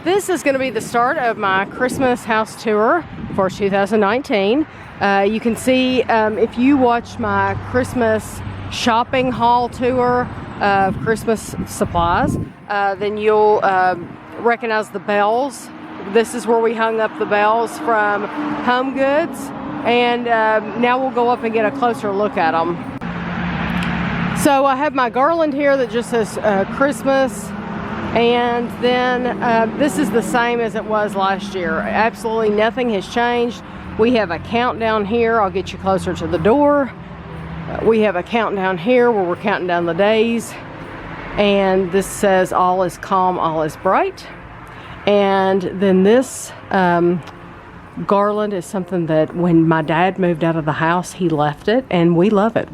This is going to be the start of my Christmas house tour for 2019. You can see if you watch my Christmas shopping haul tour of Christmas supplies, then you'll recognize the bells. This is where we hung up the bells from Home Goods, and now we'll go up and get a closer look at them. So I have my garland here that just says Christmas. And then this is the same as it was last year. Absolutely nothing has changed. We have a countdown here. I'll get you closer to the door. We have a countdown here where we're counting down the days. And this says all is calm, all is bright. And then this garland is something that when my dad moved out of the house, he left it, and we love it.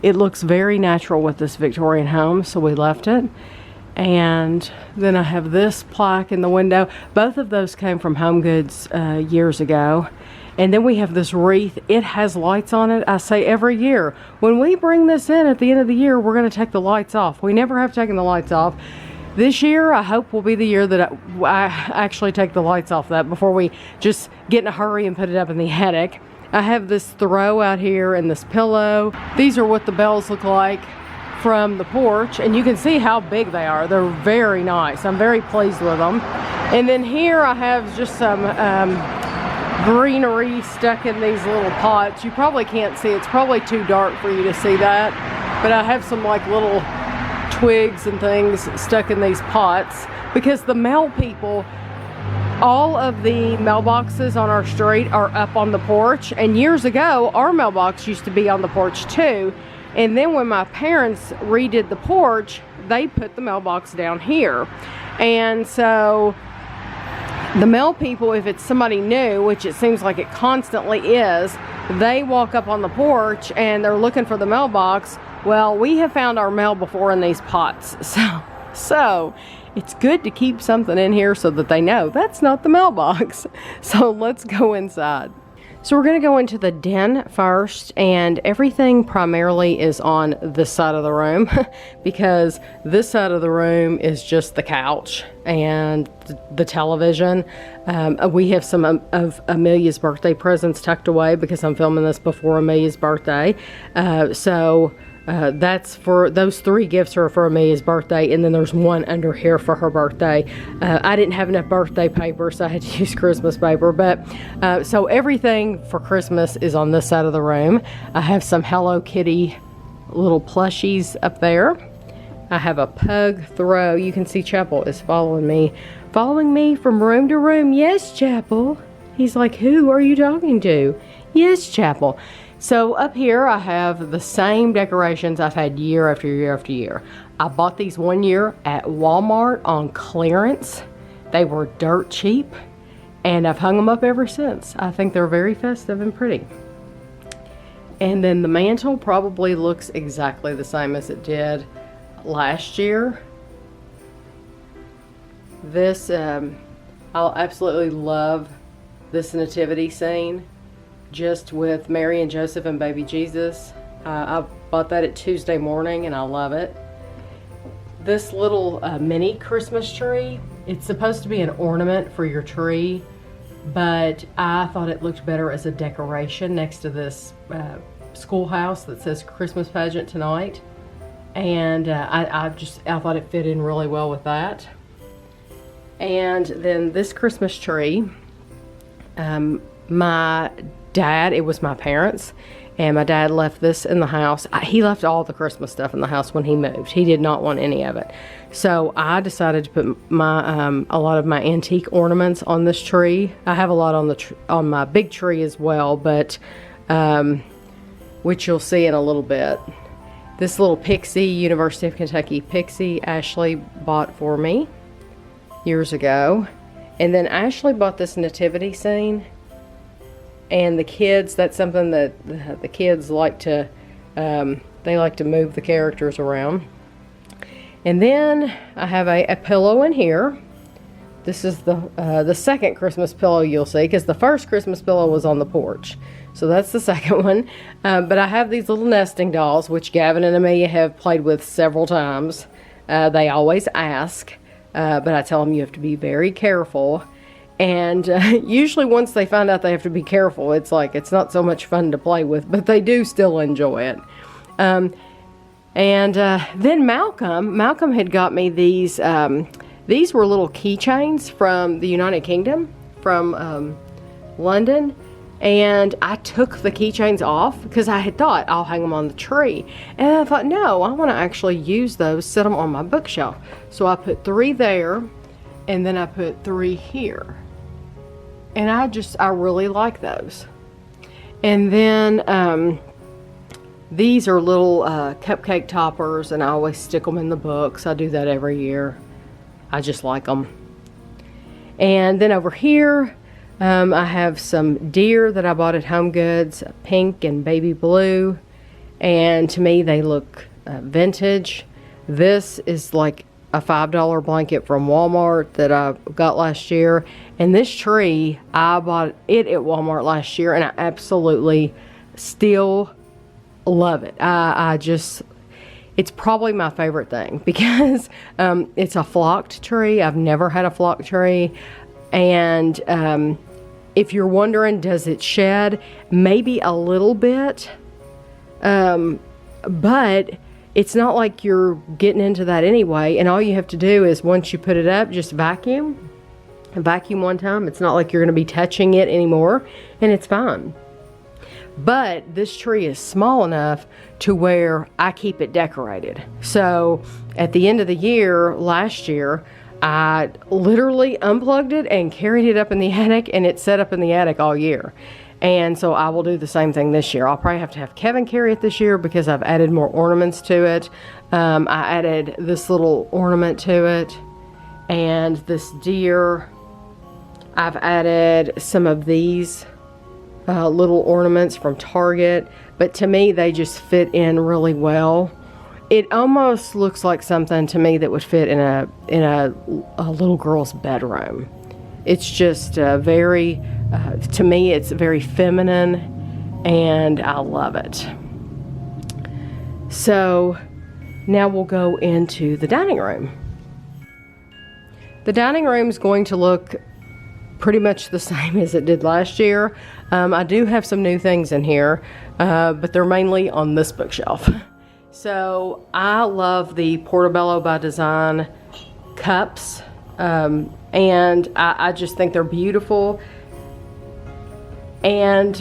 It looks very natural with this Victorian home, so we left it. And then I have this plaque in the window. Both of those came from Home Goods years ago. And then we have this wreath. It has lights on it. I say every year, when we bring this in at the end of the year, we're going to take the lights off. We never have taken the lights off. This year, I hope will be the year that I actually take the lights off that before we just get in a hurry and put it up in the attic. I have this throw out here and this pillow. These are what the bells look like from the porch, and you can see how big they are. They're very nice. I'm very pleased with them. And then here I have just some greenery stuck in these little pots. You probably can't see. It's probably too dark for you to see that, but I have some like little twigs and things stuck in these pots because the mail people, all of the mailboxes on our street are up on the porch, and years ago our mailbox used to be on the porch too. And then when my parents redid the porch, they put the mailbox down here. And so the mail people, if it's somebody new, which it seems like it constantly is, they walk up on the porch and they're looking for the mailbox. Well, we have found our mail before in these pots. So it's good to keep something in here so that they know that's not the mailbox. So let's go inside. So we're going to go into the den first, and everything primarily is on this side of the room because this side of the room is just the couch and the television. We have some of Amelia's birthday presents tucked away because I'm filming this before Amelia's birthday. That's for those 3 gifts are for Amelia's birthday, and then there's one under here for her birthday. I didn't have enough birthday paper, so I had to use Christmas paper, but so everything for Christmas is on this side of the room. I have some Hello Kitty little plushies up there. I have a pug throw. You can see Chapel is following me from room to room. Yes, Chapel. He's like, who are you talking to? Yes, Chapel. So up here I have the same decorations I've had year after year after year. I bought these one year at Walmart on clearance. They were dirt cheap, and I've hung them up ever since. I think they're very festive and pretty. And then the mantle probably looks exactly the same as it did last year. This, I'll absolutely love this nativity scene. Just with Mary and Joseph and baby Jesus. I bought that at Tuesday morning and I love it. This little mini Christmas tree, it's supposed to be an ornament for your tree, but I thought it looked better as a decoration next to this schoolhouse that says Christmas pageant tonight. And I thought it fit in really well with that. And then this Christmas tree, it was my parents, and my dad left this in the house. He left all the Christmas stuff in the house when he moved. He did not want any of it. So I decided to put my a lot of my antique ornaments on this tree. I have a lot on my big tree as well, but which you'll see in a little bit. This little pixie, University of Kentucky pixie, Ashley bought for me years ago. And then Ashley bought this nativity scene. And the kids, that's something that the kids like to, they like to move the characters around. And then I have a pillow in here. This is the second Christmas pillow you'll see, because the first Christmas pillow was on the porch. So that's the second one. But I have these little nesting dolls, which Gavin and Amelia have played with several times. They always ask. but I tell them you have to be very careful. And usually once they find out they have to be careful, it's like it's not so much fun to play with, but they do still enjoy it. Then Malcolm had got me these were little keychains from the United Kingdom, from London. And I took the keychains off because I had thought I'll hang them on the tree. And I thought, no, I want to actually use those, set them on my bookshelf. So I put 3 there, and then I put 3 here. And I really like those. And then these are little cupcake toppers, and I always stick them in the books. I do that every year. I just like them. And then over here, I have some deer that I bought at Home Goods, pink and baby blue, and to me they look vintage. This is like a $5 blanket from Walmart that I got last year, and this tree, I bought it at Walmart last year, and I absolutely still love it. It's probably my favorite thing because it's a flocked tree. I've never had a flocked tree, and if you're wondering, does it shed? Maybe a little bit, but it's not like you're getting into that anyway. And all you have to do is once you put it up, just vacuum. Vacuum one time. It's not like you're going to be touching it anymore, and it's fine. But this tree is small enough to where I keep it decorated. So at the end of the year, last year, I literally unplugged it and carried it up in the attic, and it's set up in the attic all year. And so I will do the same thing this year. I'll probably have to have Kevin carry it this year because I've added more ornaments to it. I added this little ornament to it, and this deer. I've added some of these little ornaments from Target, but to me they just fit in really well. It almost looks like something to me that would fit in a little girl's bedroom. It's just very, to me, it's very feminine, and I love it. So now we'll go into the dining room. The dining room is going to look pretty much the same as it did last year. I do have some new things in here, but they're mainly on this bookshelf. So I love the Portobello by Design cups, and I just think they're beautiful. And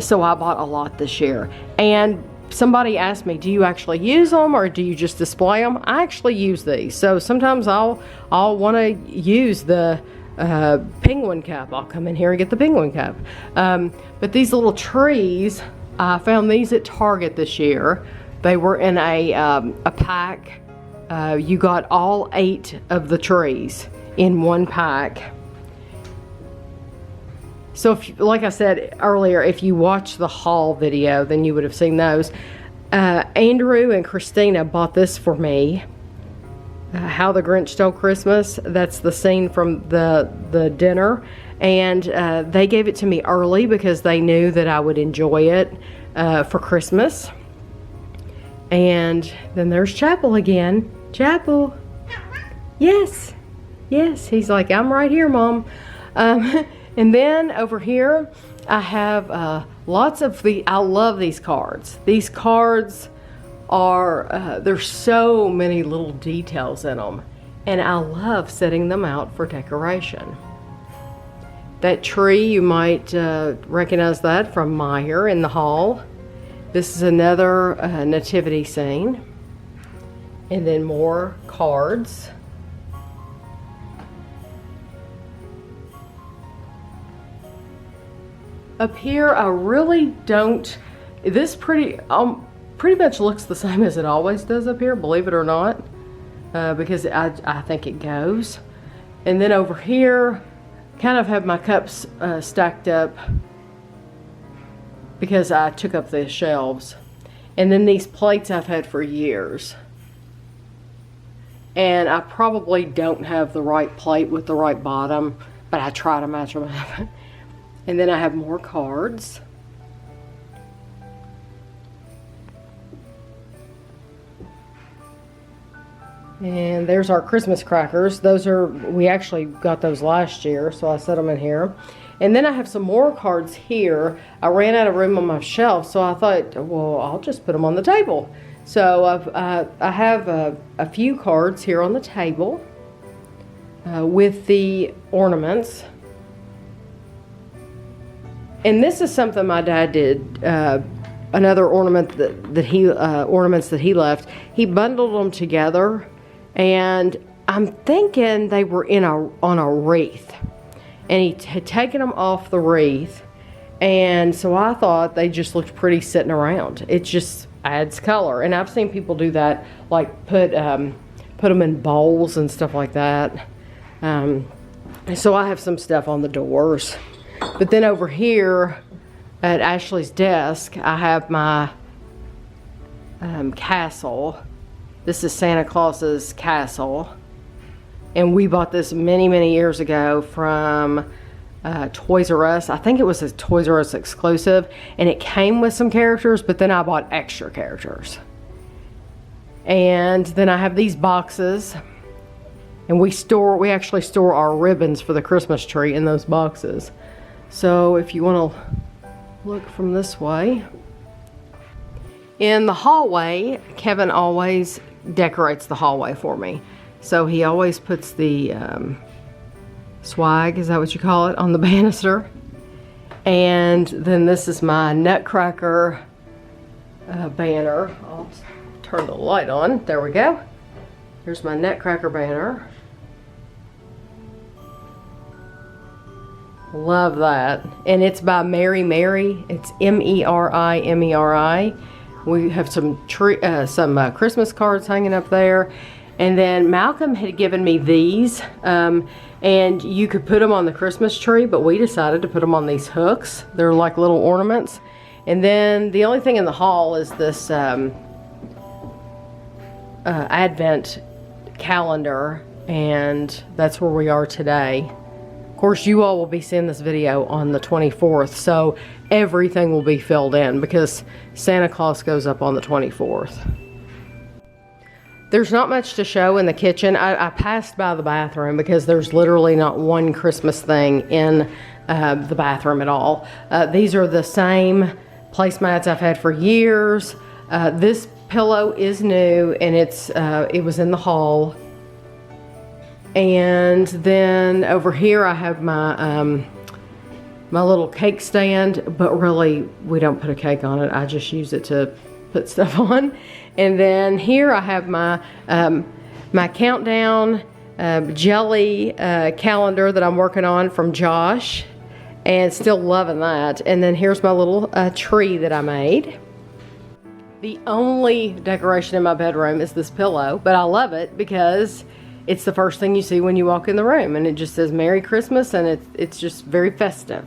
so I bought a lot this year. And somebody asked me, do you actually use them or do you just display them? I actually use these. So sometimes I'll want to use the penguin cup. I'll come in here and get the penguin cup. But these little trees, I found these at Target this year. They were in a pack. You got all 8 of the trees in one pack. So if, like I said earlier, if you watch the haul video, then you would have seen those. Andrew and Christina bought this for me. How the Grinch Stole Christmas. That's the scene from the dinner. And they gave it to me early because they knew that I would enjoy it for Christmas. And then there's Chapel again. Chapel. Yes. Yes. He's like, I'm right here, Mom. And then over here, I have lots of I love these cards. These cards are, there's so many little details in them. And I love setting them out for decoration. That tree, you might recognize that from Meyer in the hall. This is another nativity scene. And then more cards. Up here, I really don't, this pretty much looks the same as it always does up here, believe it or not, because I think it goes. And then over here, kind of have my cups stacked up because I took up the shelves. And then these plates I've had for years. And I probably don't have the right plate with the right bottom, but I try to match them up. And then I have more cards. And there's our Christmas crackers. We actually got those last year, so I set them in here. And then I have some more cards here. I ran out of room on my shelf, so I thought, well, I'll just put them on the table. So I have a few cards here on the table with the ornaments. And this is something my dad did. Another ornament ornaments that he left. He bundled them together, and I'm thinking they were on a wreath. And he had taken them off the wreath, and so I thought they just looked pretty sitting around. It just adds color, and I've seen people do that, like put them in bowls and stuff like that. So I have some stuff on the doors. But then over here at Ashley's desk, I have my castle. This is Santa Claus's castle. And we bought this many, many years ago from Toys R Us. I think it was a Toys R Us exclusive. And it came with some characters, but then I bought extra characters. And then I have these boxes. And we actually store our ribbons for the Christmas tree in those boxes. So if you want to look from this way. In the hallway, Kevin always decorates the hallway for me. So he always puts the swag, is that what you call it, on the banister. And then this is my Nutcracker banner. I'll turn the light on. There we go. Here's my Nutcracker banner. Love that. And it's by Mary Mary. It's M-E-R-I-M-E-R-I. We have some Christmas cards hanging up there. And then Malcolm had given me these. And you could put them on the Christmas tree, but we decided to put them on these hooks. They're like little ornaments. And then the only thing in the hall is this Advent calendar. And that's where we are today. Of course, you all will be seeing this video on the 24th, so everything will be filled in because Santa Claus goes up on the 24th. There's not much to show in the kitchen. I passed by the bathroom because there's literally not one Christmas thing in the bathroom at all. These are the same placemats I've had for years. This pillow is new, and it was in the hall. And then over here I have my my little cake stand, but really we don't put a cake on it. I just use it to put stuff on. And then here I have my my countdown jelly calendar that I'm working on from Josh, and still loving that. And then here's my little tree that I made. The only decoration in my bedroom is this pillow, but I love it because it's the first thing you see when you walk in the room, and it just says Merry Christmas, and it's just very festive.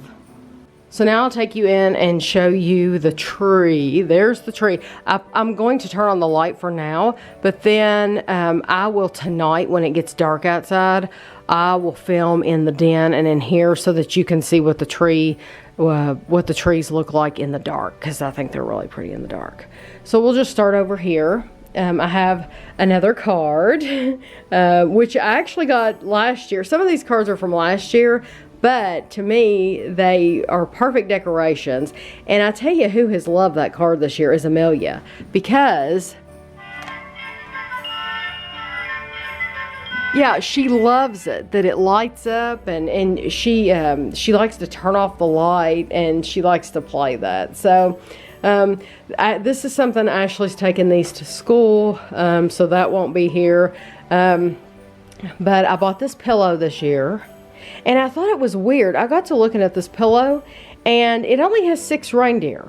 So now I'll take you in and show you the tree. There's the tree. I'm going to turn on the light for now, but then I will tonight, when it gets dark outside, I will film in the den and in here so that you can see what the trees look like in the dark, because I think they're really pretty in the dark. So we'll just start over here. I have another card, which I actually got last year. Some of these cards are from last year, but to me, they are perfect decorations. And I tell you who has loved that card this year is Amelia, because yeah, she loves it, that it lights up, and she likes to turn off the light, and she likes to play that. So this is something Ashley's taking these to school, so that won't be here. But I bought this pillow this year, and I thought it was weird. I got to looking at this pillow, and it only has 6 reindeer.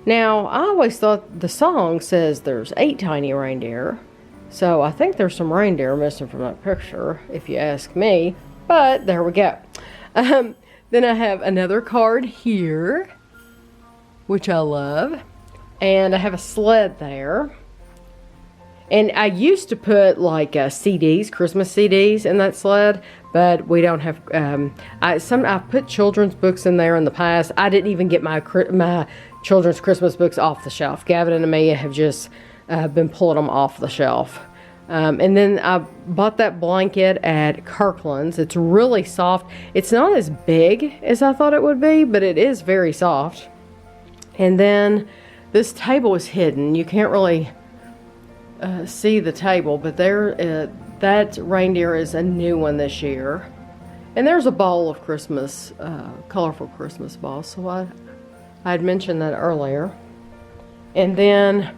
Now, I always thought the song says there's 8 tiny reindeer, so I think there's some reindeer missing from that picture, if you ask me, but there we go. Then I have another card here, which I love, and I have a sled there. And I used to put like CDs, Christmas CDs in that sled, but we don't have, I've put children's books in there in the past. I didn't even get my children's Christmas books off the shelf. Gavin and Amelia have just been pulling them off the shelf. And then I bought that blanket at Kirkland's. It's really soft. It's not as big as I thought it would be, but it is very soft. And then this table is hidden. You can't really see the table, but there, that reindeer is a new one this year. And there's a bowl of Christmas, colorful Christmas balls. So I had mentioned that earlier. And then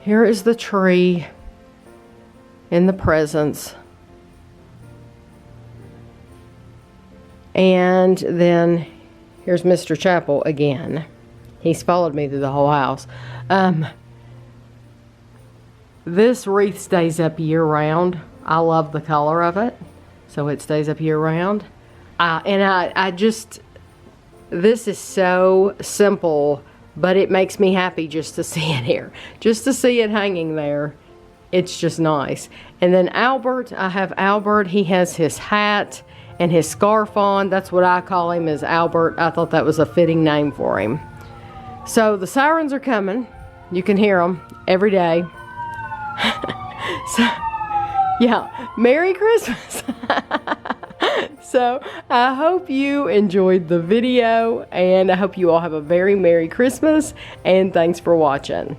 here is the tree and the presents. And then here's Mr. Chapel again. He's followed me through the whole house. This wreath stays up year round. I love the color of it, so it stays up year round. And I just, this is so simple, but it makes me happy just to see it here. Just to see it hanging there. It's just nice. And then Albert, I have Albert. He has his hat and his scarf on. That's what I call him, is Albert. I thought that was a fitting name for him. So the sirens are coming. You can hear them every day. So, yeah, Merry Christmas. So I hope you enjoyed the video, and I hope you all have a very Merry Christmas, and thanks for watching.